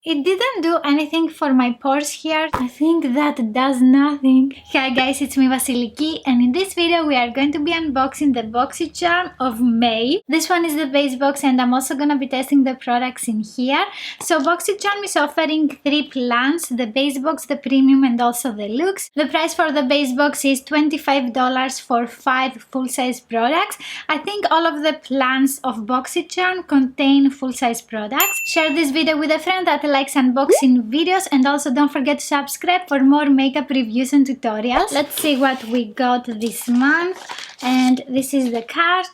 It didn't do anything for my pores here. I think that does nothing. Hi guys, it's me Vasilikis, and in this video we are going to be unboxing the Boxycharm of May. This one is the base box and I'm also gonna be testing the products in here. So Boxycharm is offering 3 plans, the base box, the premium and also the luxe. The price for the base box is $25 for 5 full-size products. I think all of the plans of Boxycharm contain full-size products. Share this video with a friend that likes unboxing videos, and also don't forget to subscribe for more makeup reviews and tutorials. Let's see what we got this month. And this is the card.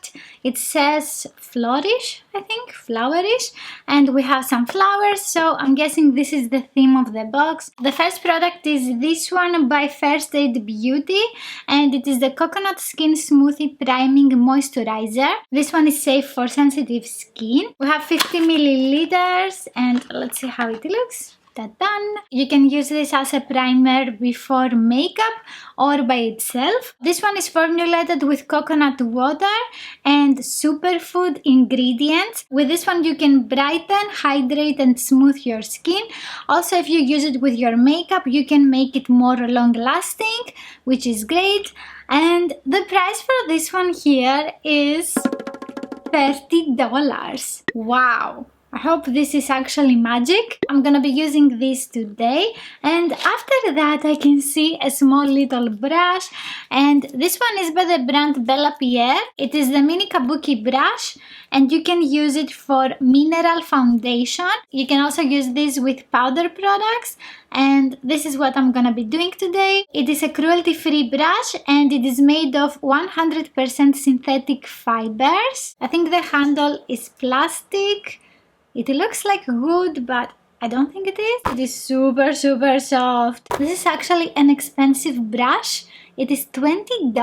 It says flourish, I think, flowerish, and we have some flowers, so I'm guessing this is the theme of the box. The first product is this one by First Aid Beauty, and it is the Coconut Skin Smoothie Priming Moisturizer. This one is safe for sensitive skin. We have 50 milliliters, and let's see how it looks. Ta-dan! You can use this as a primer before makeup or by itself. This one is formulated with coconut water and superfood ingredients. With this one you can brighten, hydrate and smooth your skin. Also, if you use it with your makeup, you can make it more long lasting, which is great. And the price for this one here is $30. Wow! I hope this is actually magic. I'm gonna be using this today, and after that I can see a small little brush, and this one is by the brand Bella Pierre. It is the mini Kabuki brush, and you can use it for mineral foundation. You can also use this with powder products, and this is what I'm gonna be doing today. It is a cruelty-free brush and it is made of 100% synthetic fibers. I think the handle is plastic. It looks like wood, but I don't think it is. It is super soft. This is actually an expensive brush. It is $20.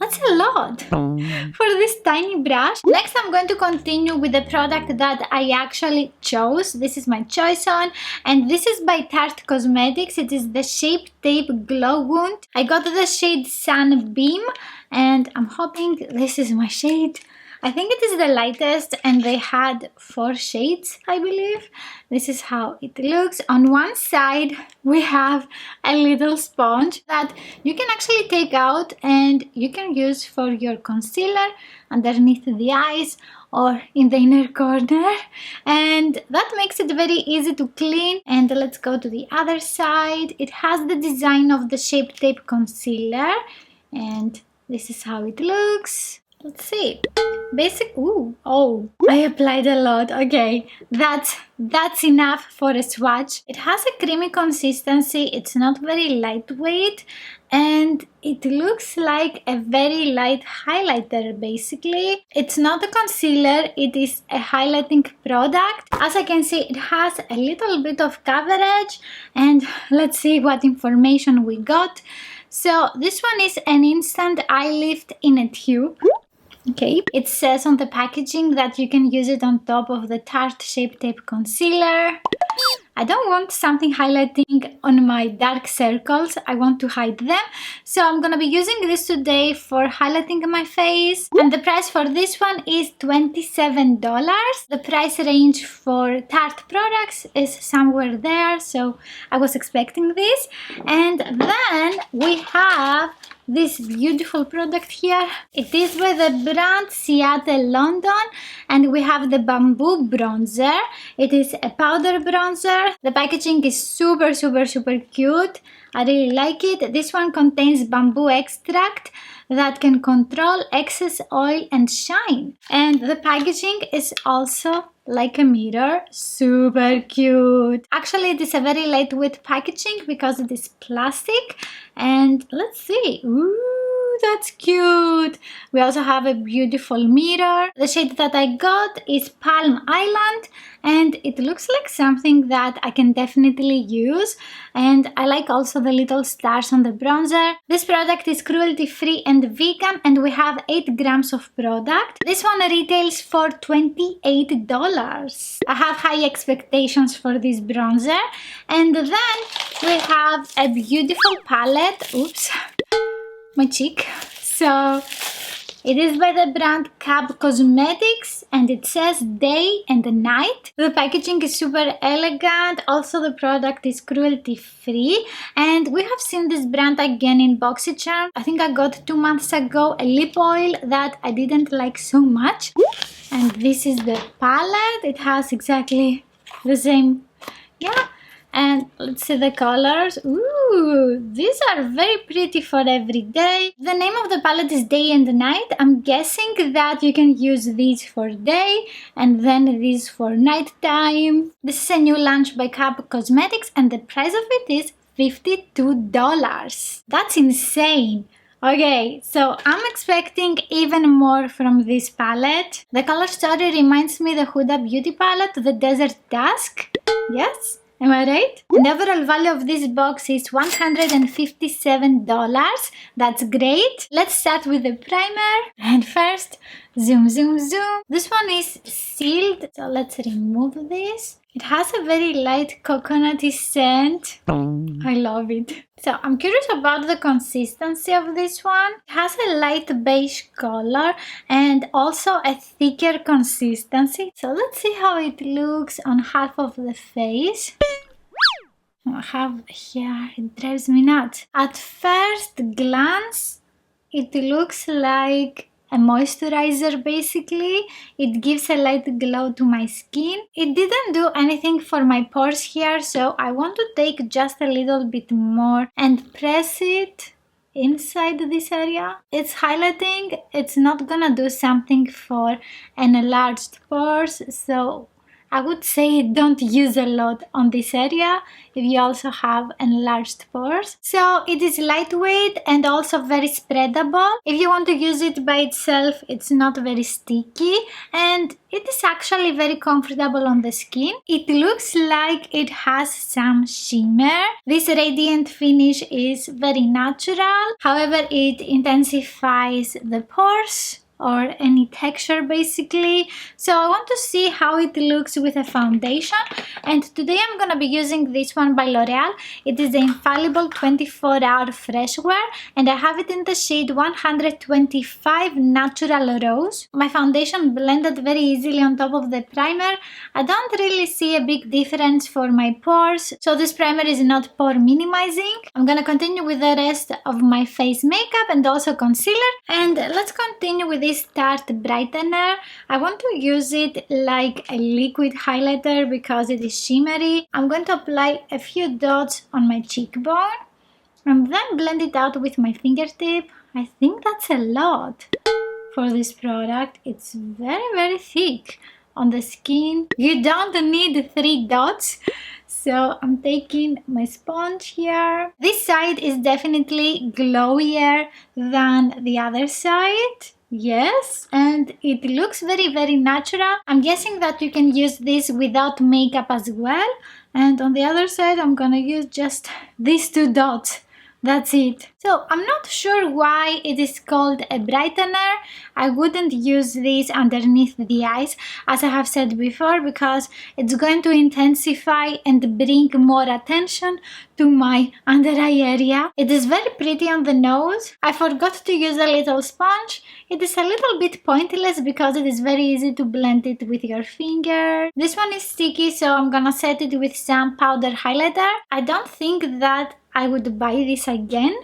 That's a lot for this tiny brush. Next, I'm going to continue with the product that I actually chose. This is my choice on, and this is by Tarte Cosmetics. It is the Shape Tape Glow Wound. I got the shade Sunbeam, and I'm hoping this is my shade. I think it is the lightest, and they had 4 shades, I believe. This is how it looks. On one side we have a little sponge that you can actually take out and you can use for your concealer underneath the eyes or in the inner corner, and that makes it very easy to clean. And let's go to the other side. It has the design of the Shape Tape concealer, and this is how it looks. Let's see. I applied a lot. Okay, that's enough for a swatch. It has a creamy consistency. It's not very lightweight, and it looks like a very light highlighter basically. It's not a concealer, it is a highlighting product. As I can see, it has a little bit of coverage, and let's see what information we got. So this one is an instant eye lift in a tube. Okay, it says on the packaging that you can use it on top of the Tarte Shape Tape concealer. I don't want something highlighting on my dark circles. I want to hide them. So I'm gonna be using this today for highlighting my face. And the price for this one is $27. The price range for Tarte products is somewhere there, so I was expecting this. And then we have this beautiful product here. It is by the brand Seattle London, and we have the Bamboo Bronzer. It is a powder bronzer. The packaging is super cute. I really like it. This one contains bamboo extract that can control excess oil and shine. And the packaging is also like a mirror. Super cute. Actually, it is a very lightweight packaging because it is plastic. And let's see. Ooh, that's cute. We also have a beautiful mirror. The shade that I got is Palm Island, and it looks like something that I can definitely use. And I like also the little stars on the bronzer. This product is cruelty free and vegan, and we have 8 grams of product. This one retails for $28. I have high expectations for this bronzer. And then we have a beautiful palette. Oops, my cheek. So It is by the brand Cosmetics and it says day and night. The packaging is super elegant. Also the product is cruelty free, and we have seen this brand again in Boxycharm. I think I got 2 months ago a lip oil that I didn't like so much. And this is the palette. It has exactly the same, yeah. And let's see the colors. Ooh, these are very pretty for every day. The name of the palette is Day and Night. I'm guessing that you can use these for day and then these for night time. This is a new launch by Cosmetics and the price of it is $52. That's insane. Okay, so I'm expecting even more from this palette. The color story reminds me the Huda Beauty palette, the Desert Dusk. Yes? Am I right? The overall value of this box is $157. That's great. Let's start with the primer. And first, zoom, zoom, zoom. This one is sealed, so let's remove this. It has a very light coconutty scent. I love it. So I'm curious about the consistency of this one. It has a light beige color and also a thicker consistency. So let's see how it looks on half of the face. I have here, it drives me nuts. At first glance, it looks like a moisturizer basically. It gives a light glow to my skin. It didn't do anything for my pores here, so I want to take just a little bit more and press it inside this area. It's highlighting. It's not gonna do something for enlarged pores, so I would say don't use a lot on this area if you also have enlarged pores. So it is lightweight and also very spreadable. If you want to use it by itself, it's not very sticky and it is actually very comfortable on the skin. It looks like it has some shimmer. This radiant finish is very natural. However, it intensifies the pores or any texture basically. So I want to see how it looks with a foundation, and today I'm gonna be using this one by L'Oreal. It is the Infallible 24-hour fresh wear and I have it in the shade 125 Natural Rose. My foundation blended very easily on top of the primer. I don't really see a big difference for my pores, so this primer is not pore minimizing. I'm gonna continue with the rest of my face makeup and also concealer, and let's continue with this Tarte brightener. I want to use it like a liquid highlighter because it is shimmery. I'm going to apply a few dots on my cheekbone and then blend it out with my fingertip. I think that's a lot for this product. It's very thick on the skin. You don't need 3 dots. So I'm taking my sponge here. This side is definitely glowier than the other side. Yes, and it looks very natural. I'm guessing that you can use this without makeup as well. And on the other side, I'm gonna use just these 2 dots. That's it. So I'm not sure why it is called a brightener. I wouldn't use this underneath the eyes, as I have said before, because it's going to intensify and bring more attention to my under eye area. It is very pretty on the nose. I forgot to use a little sponge. It is a little bit pointless because it is very easy to blend it with your finger. This one is sticky, so I'm gonna set it with some powder highlighter. I don't think that I would buy this again,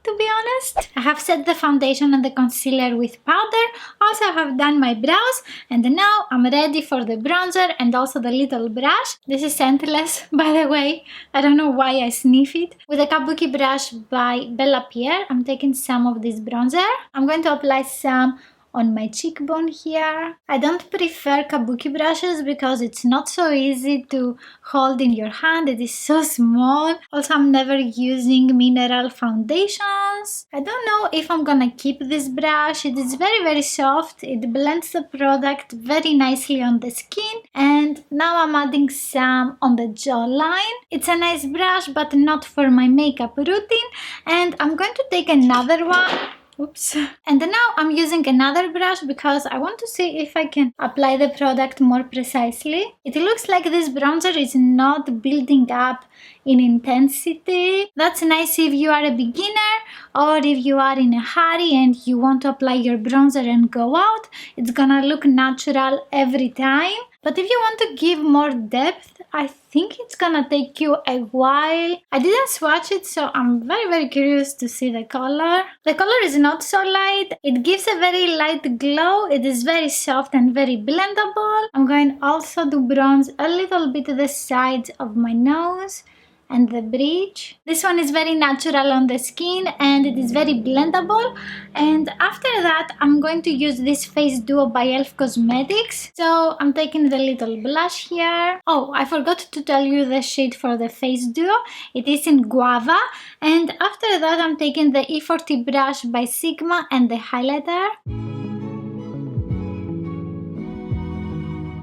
to be honest. I have set the foundation and the concealer with powder. Also, I have done my brows, and now I'm ready for the bronzer and also the little brush. This is scentless, by the way. I don't know why I sniff it. With a Kabuki brush by Bella Pierre, I'm taking some of this bronzer. I'm going to apply some on my cheekbone here. I don't prefer Kabuki brushes because it's not so easy to hold in your hand. It is so small. Also, I'm never using mineral foundations. I don't know if I'm gonna keep this brush. It is very soft. It blends the product very nicely on the skin. And now I'm adding some on the jawline. It's a nice brush, but not for my makeup routine. And I'm going to take another one Oops. And now I'm using another brush because I want to see if I can apply the product more precisely. It looks like this bronzer is not building up in intensity. That's nice if you are a beginner or if you are in a hurry and you want to apply your bronzer and go out. It's gonna look natural every time. But if you want to give more depth, I think it's gonna take you a while. I didn't swatch it, so I'm very curious to see the color. The color is not so light. It gives a very light glow. It is very soft and very blendable. I'm going also to bronze a little bit the sides of my nose and the bridge. This one is very natural on the skin and it is very blendable. And after that, I'm going to use this face duo by e.l.f. Cosmetics. So I'm taking the little blush here. Oh, I forgot to tell you the shade for the face duo. It is in Guava. And after that, I'm taking the E40 brush by Sigma and the highlighter.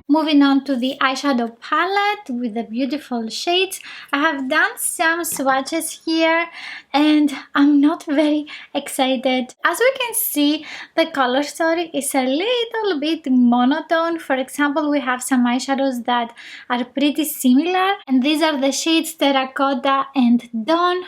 Moving on to the eyeshadow palette with the beautiful shades. I have done some swatches here and I'm not very excited. As we can see, the color story is a little bit monotone. For example, we have some eyeshadows that are pretty similar, and these are the shades Terracotta and Dawn.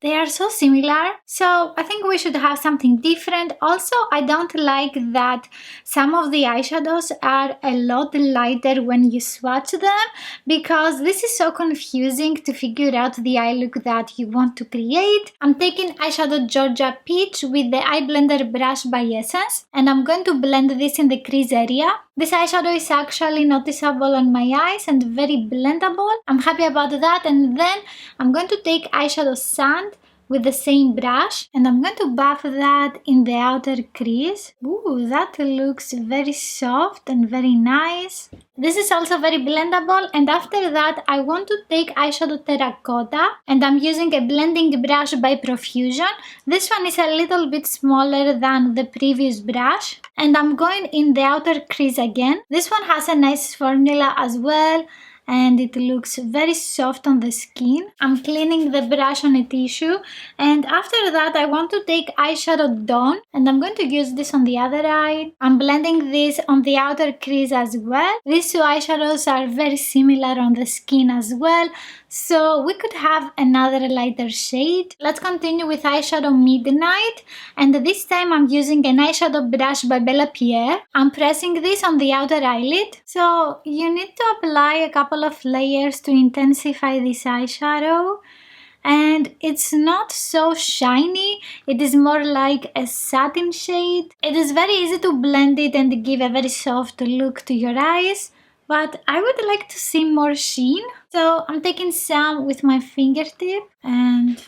They are so similar, so I think we should have something different. Also, I don't like that some of the eyeshadows are a lot lighter when you swatch them, because this is so confusing to figure out the eye look that you want to create. I'm taking eyeshadow Georgia Peach with the eye blender brush by Essence, and I'm going to blend this in the crease area. This eyeshadow is actually noticeable on my eyes and very blendable. I'm happy about that. And then I'm going to take eyeshadow Sand with the same brush and I'm going to buff that in the outer crease. Ooh, that looks very soft and very nice. This is also very blendable, and after that I want to take eyeshadow Terracotta and I'm using a blending brush by Profusion. This one is a little bit smaller than the previous brush and I'm going in the outer crease again. This one has a nice formula as well and it looks very soft on the skin. I'm cleaning the brush on a tissue, and after that I want to take eyeshadow Dawn and I'm going to use this on the other eye. I'm blending this on the outer crease as well. These two eyeshadows are very similar on the skin as well, so we could have another lighter shade. Let's continue with eyeshadow Midnight, and this time I'm using an eyeshadow brush by Bella Pierre. I'm pressing this on the outer eyelid, so you need to apply a couple of layers to intensify this eyeshadow. And it's not so shiny, it is more like a satin shade. It is very easy to blend it and give a very soft look to your eyes, but I would like to see more sheen. So I'm taking some with my fingertip and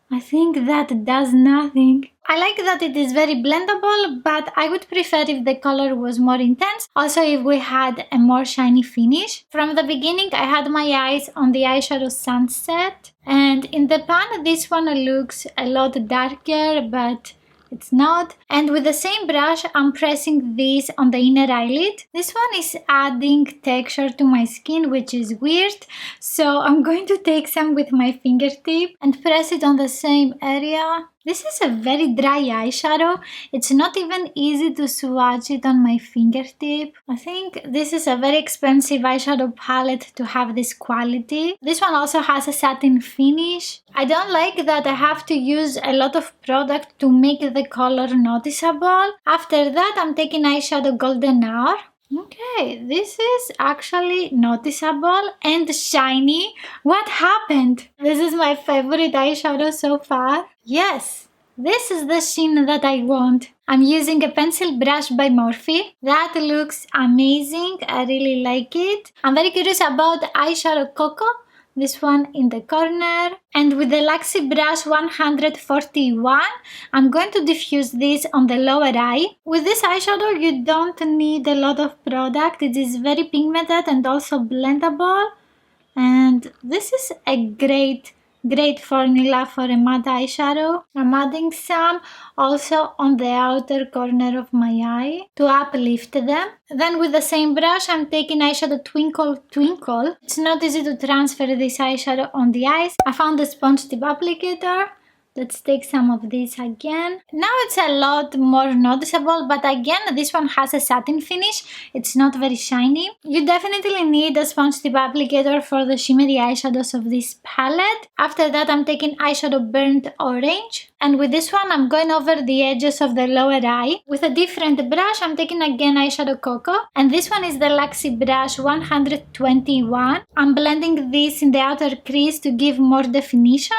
I think that does nothing. I like that it is very blendable, but I would prefer if the color was more intense. Also, if we had a more shiny finish. From the beginning, I had my eyes on the eyeshadow Sunset. And in the pan, this one looks a lot darker, but it's not. And with the same brush, I'm pressing this on the inner eyelid. This one is adding texture to my skin, which is weird. So I'm going to take some with my fingertip and press it on the same area. This is a very dry eyeshadow. It's not even easy to swatch it on my fingertip. I think this is a very expensive eyeshadow palette to have this quality. This one also has a satin finish. I don't like that I have to use a lot of product to make the color noticeable. After that, I'm taking eyeshadow Golden Hour. Okay, this is actually noticeable and shiny. What happened? This is my favorite eyeshadow so far. Yes, this is the sheen that I want. I'm using a pencil brush by Morphe. That looks amazing. I really like it. I'm very curious about eyeshadow Coco. This one in the corner, and with the Luxe brush 141 I'm going to diffuse this on the lower eye. With this eyeshadow you don't need a lot of product. It is very pigmented and also blendable, and this is a great formula for a matte eyeshadow. I'm adding some also on the outer corner of my eye to uplift them. Then with the same brush I'm taking eyeshadow Twinkle Twinkle. It's not easy to transfer this eyeshadow on the eyes. I found a sponge tip applicator Let's take some of this again. Now it's a lot more noticeable, but again, this one has a satin finish. It's not very shiny. You definitely need a sponge tip applicator for the shimmery eyeshadows of this palette. After that, I'm taking eyeshadow burnt orange. And with this one, I'm going over the edges of the lower eye. With a different brush, I'm taking again eyeshadow cocoa. And this one is the Luxe brush 121. I'm blending this in the outer crease to give more definition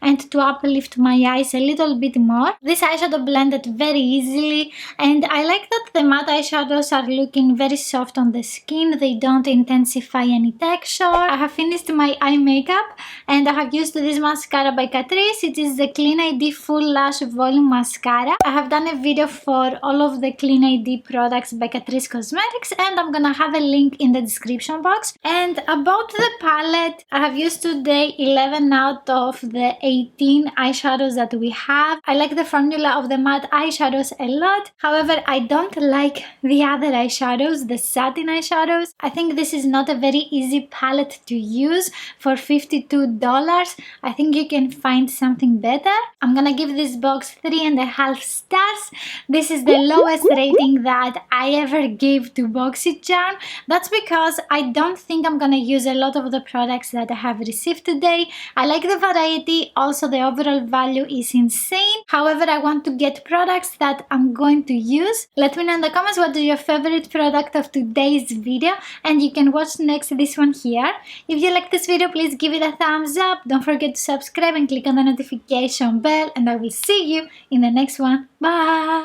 and to uplift my eyes a little bit more. This eyeshadow blended very easily, and I like that the matte eyeshadows are looking very soft on the skin. They don't intensify any texture. I have finished my eye makeup, and I have used this mascara by Catrice. It is the Clean ID Full Lash Volume Mascara. I have done a video for all of the Clean ID products by Catrice Cosmetics, and I'm gonna have a link in the description box. And about the palette, I have used today 11 out of the 18 eyeshadows that we have. I like the formula of the matte eyeshadows a lot. However, I don't like the other eyeshadows, the satin eyeshadows. I think this is not a very easy palette to use for $52. I think you can find something better. I'm gonna give this box 3.5 stars. This is the lowest rating that I ever gave to Boxycharm. That's because I don't think I'm gonna use a lot of the products that I have received today. I like the variety. Also, the overall value is insane. However, I want to get products that I'm going to use. Let me know in the comments what is your favorite product of today's video, and you can watch next this one here. If you like this video, please give it a thumbs up. Don't forget to subscribe and click on the notification bell, and I will see you in the next one. Bye!